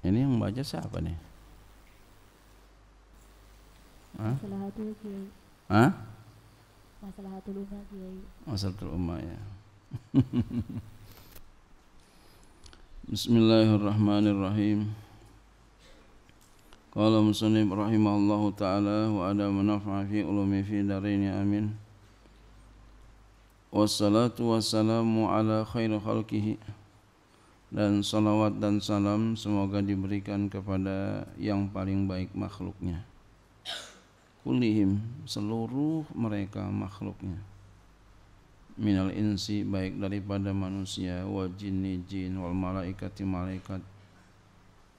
Ini yang baca siapa nih? Maslahatul Kiai. Hah? Maslahatul Umma Kiai. Maslahatul Umma ya. Bismillahirrahmanirrahim. Qala musannif rahimahullahu ta'ala wa ada manafa'a fi ulumi fi daraini amin. Wassalatu wassalamu ala khairi khalqihi. Dan salawat dan salam semoga diberikan kepada yang paling baik makhluknya, kullihim seluruh mereka makhluknya, minal insi baik daripada manusia, wal jinni jin, wal malaikati malaikat.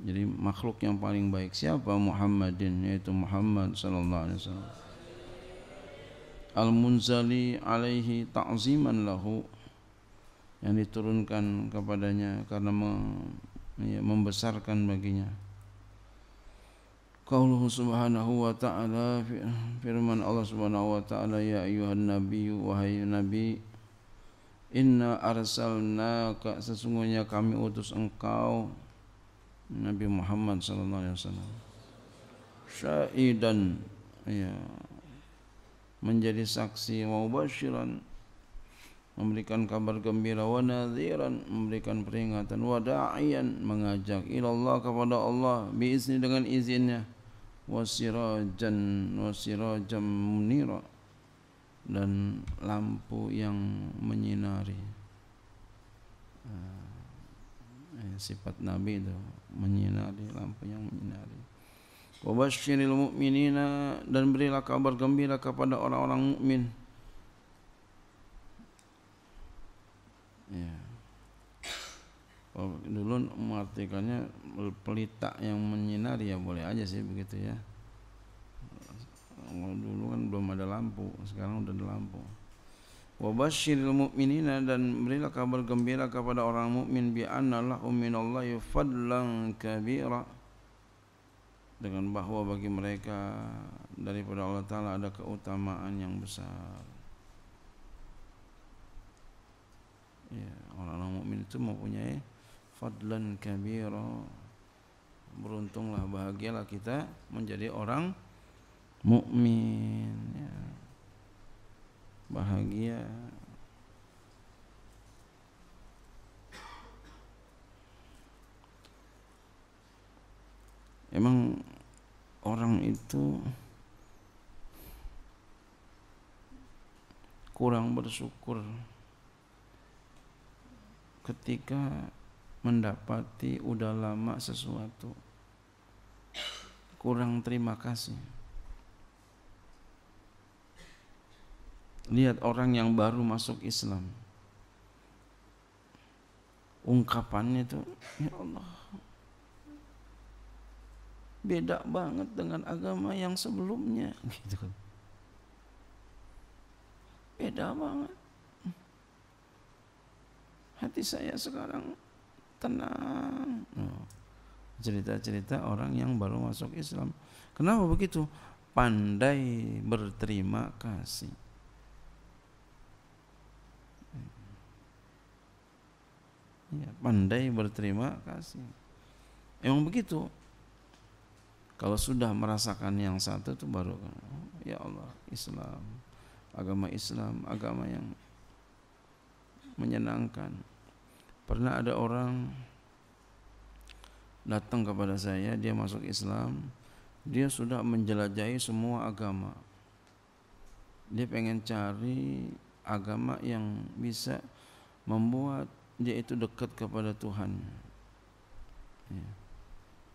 Jadi makhluk yang paling baik siapa? Muhammadin, yaitu Muhammad sallallahu alaihi wasallam. Al-munzali alaihi ta'ziman lahu, yang diturunkan kepadanya karena membesarkan baginya. Qauluhu subhanahu wa ta'ala, firman Allah subhanahu wa ta'ala, ya ayyuhan nabiyyu, wahai nabi, inna arsalnaka, sesungguhnya kami utus engkau Nabi Muhammad sallallahu alaihi wasallam, syahidan, ya, menjadi saksi, wa mubasyiran, memberikan kabar gembira, wa nadhiran, memberikan peringatan, wa da'iyan, mengajak ilallah, kepada Allah, biizni, dengan izinnya, wa sirajan munira, dan lampu yang menyinari. Sifat Nabi itu menyinari, lampu yang menyinari. Wa basyiril mu'minina, dan berilah kabar gembira kepada orang-orang mukmin. Ya. Dulu mengartikannya pelita yang menyinari, ya boleh aja sih begitu ya. Dulu kan belum ada lampu, sekarang udah ada lampu. Wa basyiril mu'minina, dan berilah kabar gembira kepada orang mukmin, bi anna lahum minallahi fadlan kabira, dengan bahwa bagi mereka daripada Allah Ta'ala ada keutamaan yang besar. Ya, orang-orang mukmin itu mempunyai fadlan kabira. Beruntunglah, bahagialah kita menjadi orang mukmin, ya. Bahagia. Emang orang itu kurang bersyukur ketika mendapati udah lama sesuatu, kurang terima kasih. Lihat orang yang baru masuk Islam, ungkapannya itu, ya Allah, beda banget dengan agama yang sebelumnya, gitu kan. Beda banget. Hati saya sekarang tenang. Cerita-cerita orang yang baru masuk Islam. Kenapa begitu? Pandai berterima kasih. Ya, pandai berterima kasih. Emang begitu. Kalau sudah merasakan yang satu itu baru, ya Allah, Islam, agama yang menyenangkan. Pernah ada orang datang kepada saya, dia masuk Islam, dia sudah menjelajahi semua agama. Dia pengen cari agama yang bisa membuat dia itu dekat kepada Tuhan. Ya.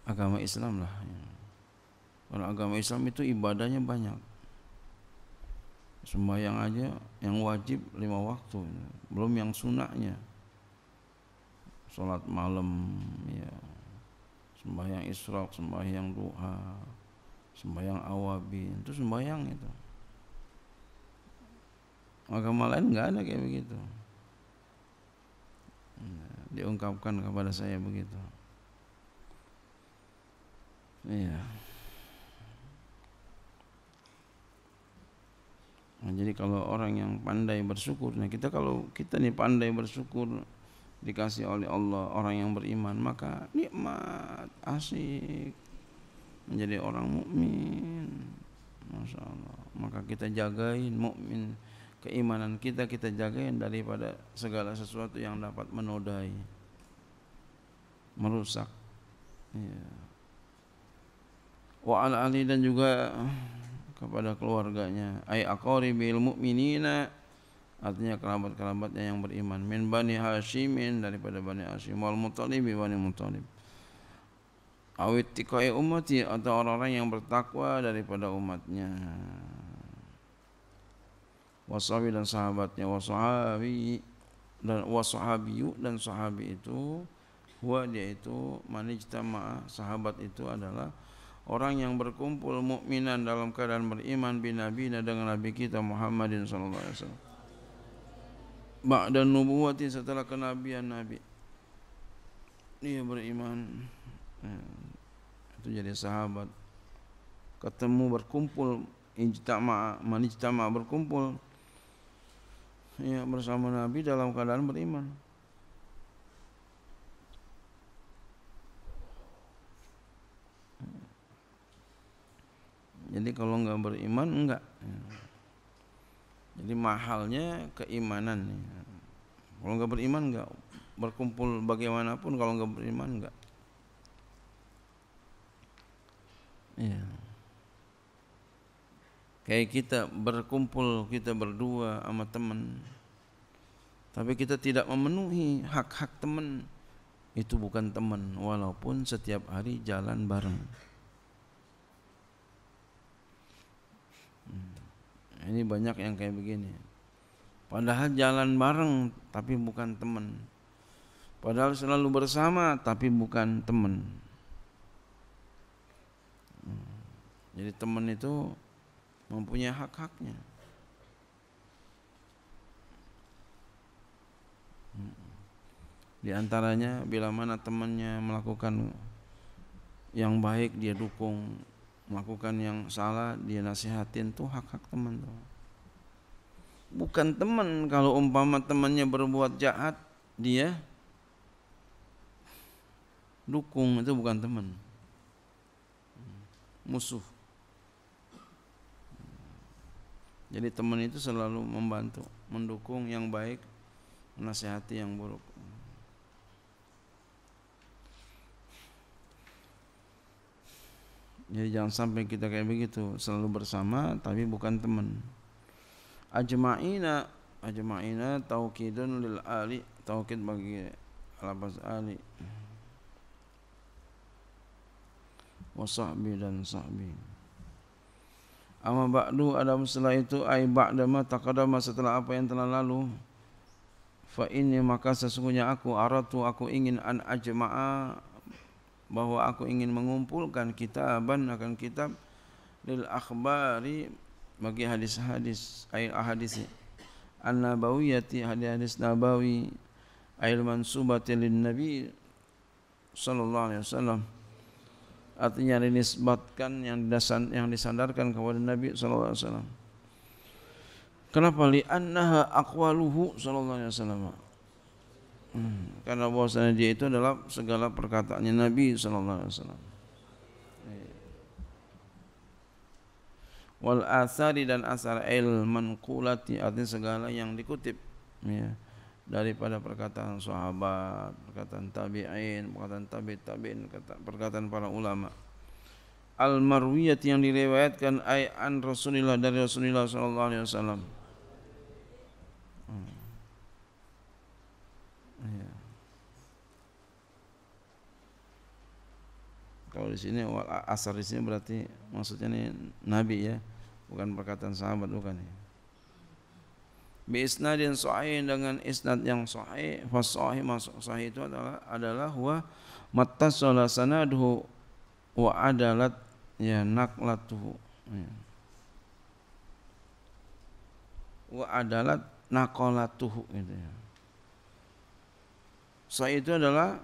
Agama Islam lah. Ya. Kalau agama Islam itu ibadahnya banyak. Sembahyang aja yang wajib 5 waktu, belum yang sunahnya. Salat malam, ya. Sembahyang isyraq, sembahyang duha, sembahyang awabin, itu sembahyang itu. Agama lain enggak ada kayak begitu. Diungkapkan kepada saya begitu. Iya. Nah, jadi kalau orang yang pandai bersyukur, nah kalau kita nih pandai bersyukur, dikasih oleh Allah orang yang beriman, maka nikmat, asik menjadi orang mukmin. Masya Allah. Maka kita jagain mukmin, keimanan kita jagain daripada segala sesuatu yang dapat menodai, merusak. Ya. Wa ala ali, dan juga kepada keluarganya, ay aqaribil mu'minina, artinya kerabat-kerabatnya yang beriman, min bani Hashimin, daripada bani Hashim, wal Muttalib, bani Muttalib, awit tiqai ummati, atau orang-orang yang bertakwa daripada umatnya, wasahabi, dan sahabatnya, wasahabi, dan wasahabiyu, dan sahabi itu, huwa, dia itu, manijtama'a, sahabat itu adalah orang yang berkumpul mukminan dalam keadaan beriman binabina, dengan nabi kita Muhammadin sallallahu alaihi wasallam, ba'da nubuwati, setelah kenabian nabi, dia beriman. Itu jadi sahabat. Ketemu, berkumpul, manijtama'a, berkumpul ya bersama nabi dalam keadaan beriman. Jadi kalau enggak beriman, enggak. Jadi mahalnya keimanan. Kalau enggak beriman, enggak. Berkumpul bagaimanapun, kalau enggak beriman, enggak. Ya. Kayak kita berkumpul, kita berdua sama teman, tapi kita tidak memenuhi hak-hak teman, itu bukan teman, walaupun setiap hari jalan bareng. Ini banyak yang kayak begini. Padahal jalan bareng tapi bukan teman. Padahal selalu bersama tapi bukan teman. Jadi teman itu mempunyai hak-haknya. Di antaranya bila mana temannya melakukan yang baik dia dukung, melakukan yang salah dia nasihatin, tuh hak-hak teman tuh. Bukan teman kalau umpama temannya berbuat jahat dia dukung, itu bukan teman, musuh. Jadi teman itu selalu membantu, mendukung yang baik, menasihati yang buruk. Jadi jangan sampai kita kayak begitu, selalu bersama tapi bukan teman. Ajma'ina taukidun lil ali, taukid bagi lafaz ali, wa sahbi, dan sahbi. Amma ba'du, adapun setelah itu, ai ba'da ma taqaddama, setelah apa yang telah lalu, fa inni, maka sesungguhnya aku, aku ingin an ajma'a, bahwa aku ingin mengumpulkan kitaban, akan kitab, lil akhbari, bagi hadis-hadis, ayat ahadis an-nabawiyati, hadis nabawi, ayat mansubati lin nabi sallallahu alaihi wasallam, artinya dinisbatkan, yang disandarkan kepada Nabi sallallahu alaihi wasallam. Kenapa? Li annaha aqwaluhu sallallahu alaihi wasallam. Karena bahwasanya dia itu adalah segala perkataannya Nabi sallallahu alaihi wasallam. Wal athari, dan asar, il manqulati, artinya segala yang dikutip ya, daripada perkataan sahabat, perkataan tabi'in, perkataan tabi'in, perkataan para ulama. Al marwiyat, yang diriwayatkan, ay an Rasulillah, dari Rasulullah sallallahu alaihi wasallam. Ya. Kalau di sini asar di sini berarti maksudnya ini Nabi ya, bukan perkataan sahabat, bukan ya. Bi isnadin sahih, dengan isnad yang sahih. Fa sahih, masuk sahih itu adalah huwa mattasala sanaduhu wa adalat ya naqlatuhu ya. Wa adalat naqalatuhu gitu ya. Sahih itu adalah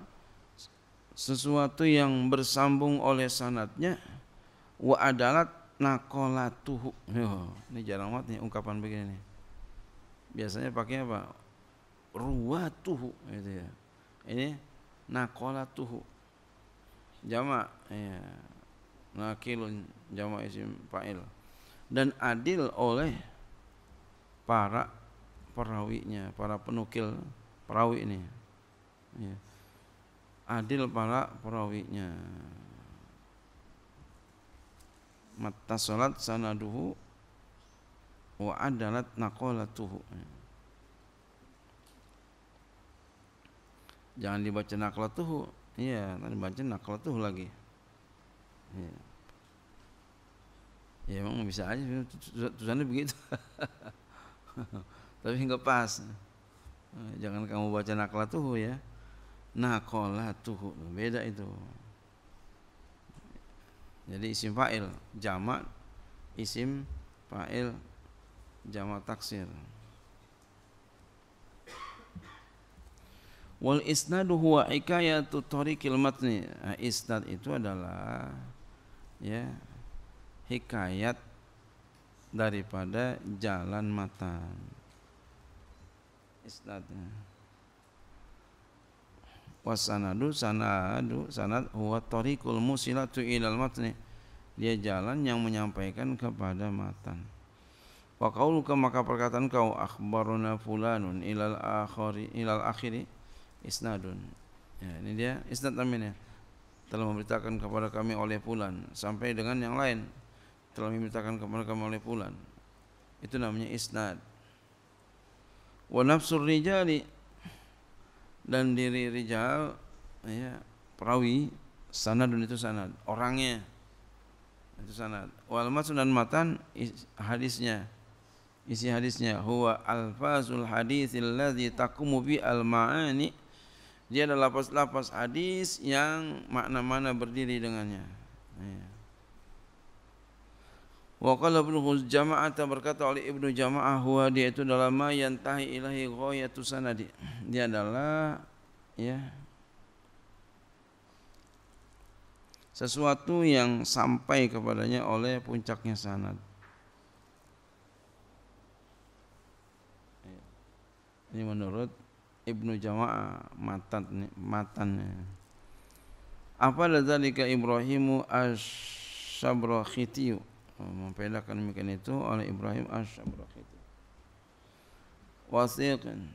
sesuatu yang bersambung oleh sanadnya, wa adalat naqalatuhu. Ini jarang banget nih ungkapan begini. Biasanya pakai apa? Ruwatuhu gitu ya. Ini naqalatuhu jamak, ya. Naqilun jamak isim fa'il. Dan adil oleh para perawinya, para penukil perawi ini, ya. Adil para perawinya. Mattasalat sanaduhu wa adalat naqalatuhu. Jangan dibaca naqlatuhu, iya, nanti baca naqlatuhu lagi. Ya. Ya emang bisa aja tulisannya begitu. Tapi enggak pas. Jangan kamu baca naqlatuhu ya. Naqalatuhu, beda itu. Jadi isim fa'il jamak, isim fa'il jamak taksir. Wal isnadu huwa hikayatu tariqil matni. Nah, isnad itu adalah ya hikayat daripada jalan matan. Isnadnya. Wasanadu sanad huwa tariqul musilatu ilal matni. Dia jalan yang menyampaikan kepada matan. Wa qauluka, maka perkataan kau akhbaruna fulanun ilal akhiri isnadun. Ya, ini dia isnad namanya. Telah memberitakan kepada kami oleh fulan sampai dengan yang lain telah memberitakan kepada kami oleh fulan. Itu namanya isnad. Wa nafsur rijali, dan diri rijal ya perawi, sanadun itu sanad, orangnya itu sanad. Wal matn dan matan hadisnya, isi hadisnya. Huwa alfazul haditsil ladzi taqumu bi al maani. Dia adalah lapas-lapas hadis yang makna-makna berdiri dengannya. Ya. Wa qala Ibnu Jama'ah, berkata oleh Ibnu Jama'ah, huwa dia itu adalah ma yantahi ilahi ghayatu sanadi. Dia adalah ya sesuatu yang sampai kepadanya oleh puncaknya sanad. Ini menurut Ibnu Jama'ah matannya. Apa dzalika Ibrahimu asy-Syabrakhiti, membedakan demikian itu oleh Ibrahim asy-Syabrakhiti. Wasiqan,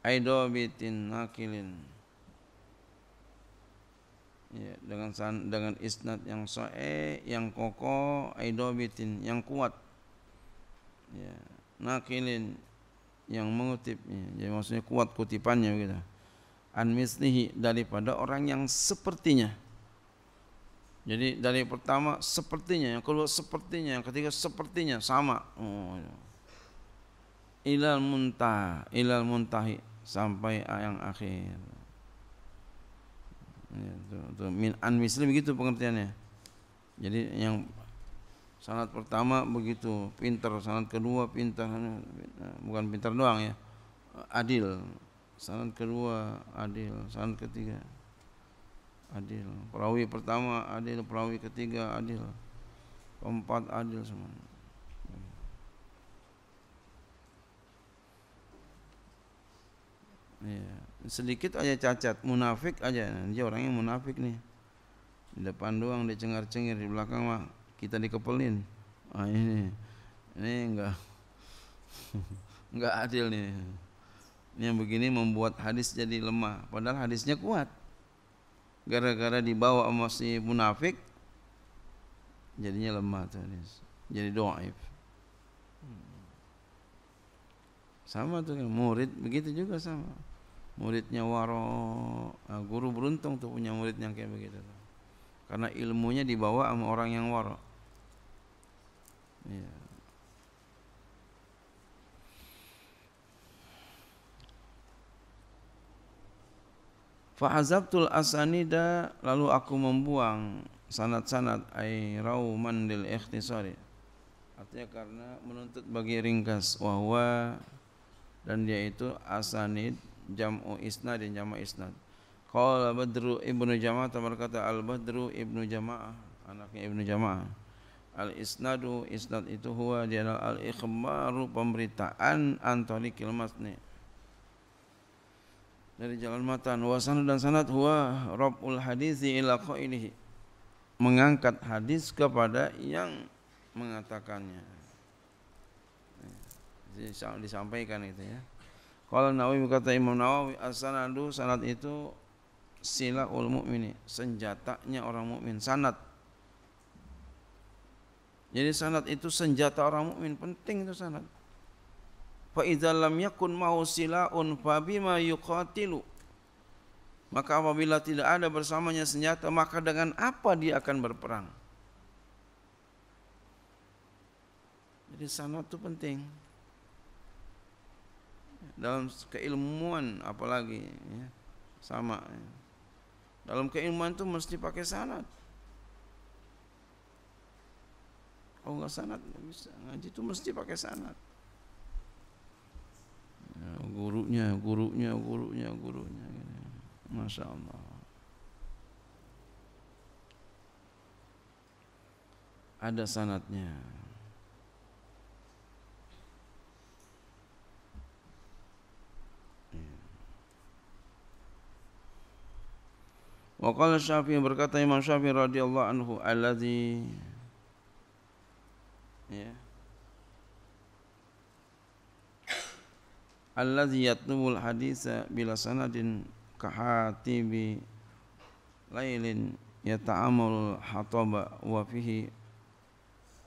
aidobitin nakilin, ya, dengan isnad yang sahih, yang kokoh, aidobitin yang kuat, ya, nakilin yang mengutipnya, jadi maksudnya kuat kutipannya begitu. An mislihi, daripada orang yang sepertinya. Jadi dari pertama sepertinya, yang kedua sepertinya, yang ketiga sepertinya sama. Ilal muntahi, sampai yang akhir. Itu min an misli, begitu pengertiannya. Jadi yang sanad pertama begitu pintar, sanad kedua pintar, bukan pintar doang ya, adil. Sanad kedua adil, sanad ketiga adil. Perawi pertama adil, perawi ketiga adil, keempat adil semua. Ya, sedikit aja cacat, munafik aja. Dia orangnya munafik nih. Di depan doang dia cengar-cengir, di belakang mah kita dikepelin. Ini enggak adil nih. Ini yang begini membuat hadis jadi lemah, padahal hadisnya kuat. Gara-gara dibawa sama si munafik, jadinya lemah tuh hadis. Jadi dhaif. Sama tuh kan, murid begitu juga sama. Muridnya waro, nah, guru beruntung tuh punya murid yang kayak begitu tuh. Karena ilmunya dibawa sama orang yang waro. Ya. Fa'azabtul asanida, lalu aku membuang sanad-sanad, ay rauman lil ikhtisari, artinya karena menuntut bagi ringkas. Wahwa, dan dia itu asanid jam'u isnad, dan jama' isnad. Qala Badru ibnu Jama'ah, berkata Al Badru ibnu Jama'ah, anaknya ibnu Jama'ah, Al isnadu, isnad itu huwa dia al ikhbaru, pemberitaan, an tariqil matni, dari jalan matan. Wa sanad, dan sanad huwa raf'ul hadisi ila qailihi, mengangkat hadis kepada yang mengatakannya, disampaikan itu ya. Qala Nawawi, berkata Imam Nawawi, as-sanadu, sanad itu silahul mukmini, senjatanya orang mukmin. Sanad, jadi sanad itu senjata orang mukmin, penting itu sanad. Fa idza lam yakun mau silaun fa bima yuqatilu, maka apabila tidak ada bersamanya senjata, maka dengan apa dia akan berperang? Jadi sanad itu penting dalam keilmuan, apalagi ya, sama ya. Dalam keilmuan itu mesti pakai sanad. Kalau nggak sanad nggak bisa ngaji, itu mesti pakai sanad. Ya, gurunya. Masya Allah. Ada sanadnya. Wa qala Syafi'i, berkata Imam Syafi'i radhiyallahu anhu, alladzi ya, alladzi yatlubul haditsa bila sanadin kahatibi lailin yata'amal hataba wa fihi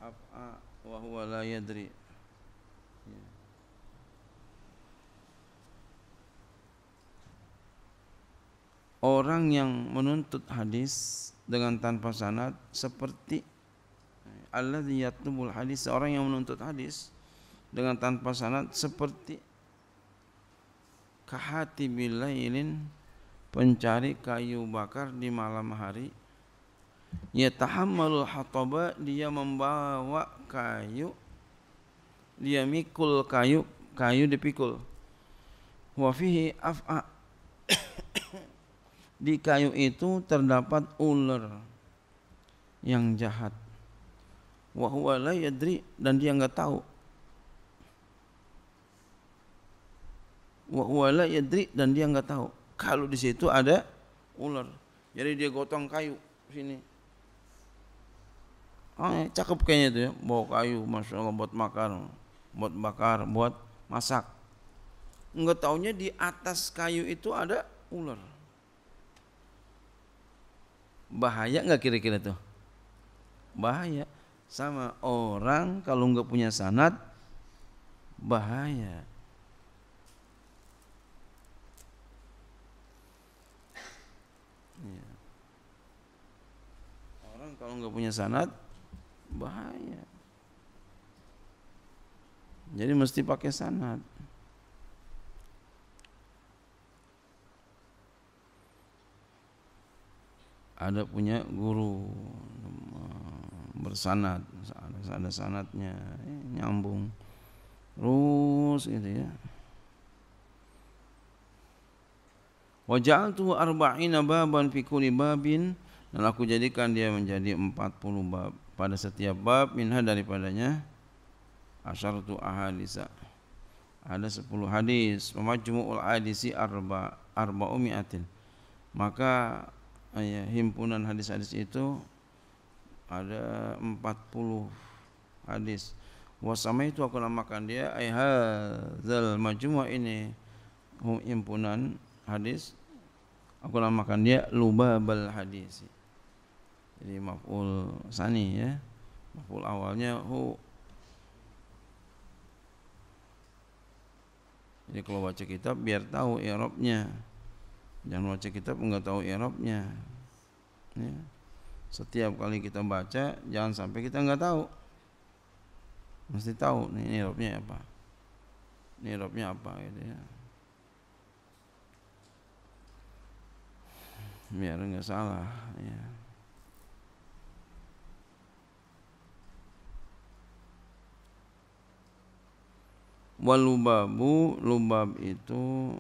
af'a wa huwa la yadri. Orang yang menuntut hadis dengan tanpa sanad seperti alladzi yatlubul hadis, orang yang menuntut hadis dengan tanpa sanad seperti kahatibil lailin, pencari kayu bakar di malam hari, yatahammalul hataba, dia membawa kayu, dia mikul kayu dipikul, wa fihi af'a, di kayu itu terdapat ular yang jahat, wa huwa la yadri, dan dia enggak tahu, wa huwa la yadri, dan dia enggak tahu kalau di situ ada ular. Jadi dia gotong kayu sini. Cakep kayaknya itu ya, bawa kayu, masya Allah, buat bakar, buat masak. Enggak taunya di atas kayu itu ada ular. Bahaya enggak kira-kira tuh? Bahaya. Sama orang kalau enggak punya sanad, bahaya. Ya. Orang kalau enggak punya sanad, bahaya. Jadi mesti pakai sanad. Ada punya guru bersanad, ada sanadnya, nyambung terus gitu ya. Wa ja'altu arba'ina baban fi kulli babin, dan aku jadikan dia menjadi 40 bab, pada setiap bab minha, daripadanya asyaratu ahadisa, ada 10 hadis. Majmu'ul hadisi arba'umi'atin, maka himpunan hadis-hadis itu ada 40 hadis. Wasama itu aku namakan dia hadzal majmu', ini himpunan hadis, aku namakan dia lubabal hadis. Jadi maf'ul sani ya, maf'ul awalnya hu. Jadi kalau baca kitab biar tahu i'rabnya. Jangan baca kitab enggak tahu i'rabnya. Ya. Setiap kali kita baca jangan sampai kita enggak tahu. Mesti tahu nih i'rabnya apa. Ini i'rabnya apa gitu ya. Biar enggak salah ya. Walubabu, lubab itu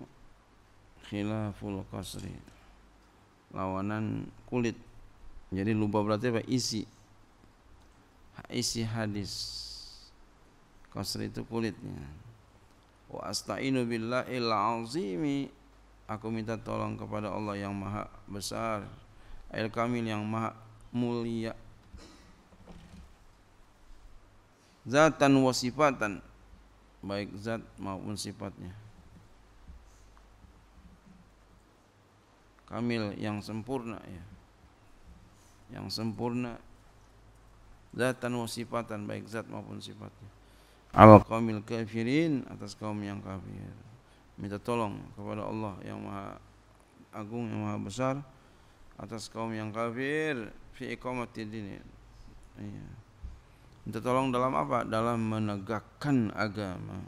khilaful qasri, lawanan kulit. Jadi lubab berarti apa? Isi. isi hadis. Qasr itu kulitnya. Wa asta'inu billahil azimi, aku minta tolong kepada Allah yang maha besar, al kamil yang maha mulia, zatan wa sifatan, baik zat maupun sifatnya, kamil yang sempurna ya, yang sempurna, zatan wa sifatan, baik zat maupun sifatnya. Al qaumil kafirin, atas kaum yang kafir. Minta tolong kepada Allah yang maha agung, yang maha besar, atas kaum yang kafir, fi iqamati din. Iya. Minta tolong dalam apa? Dalam menegakkan agama.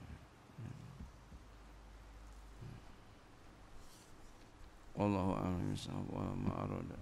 Wallahu a'lam bishawab wa ma arada.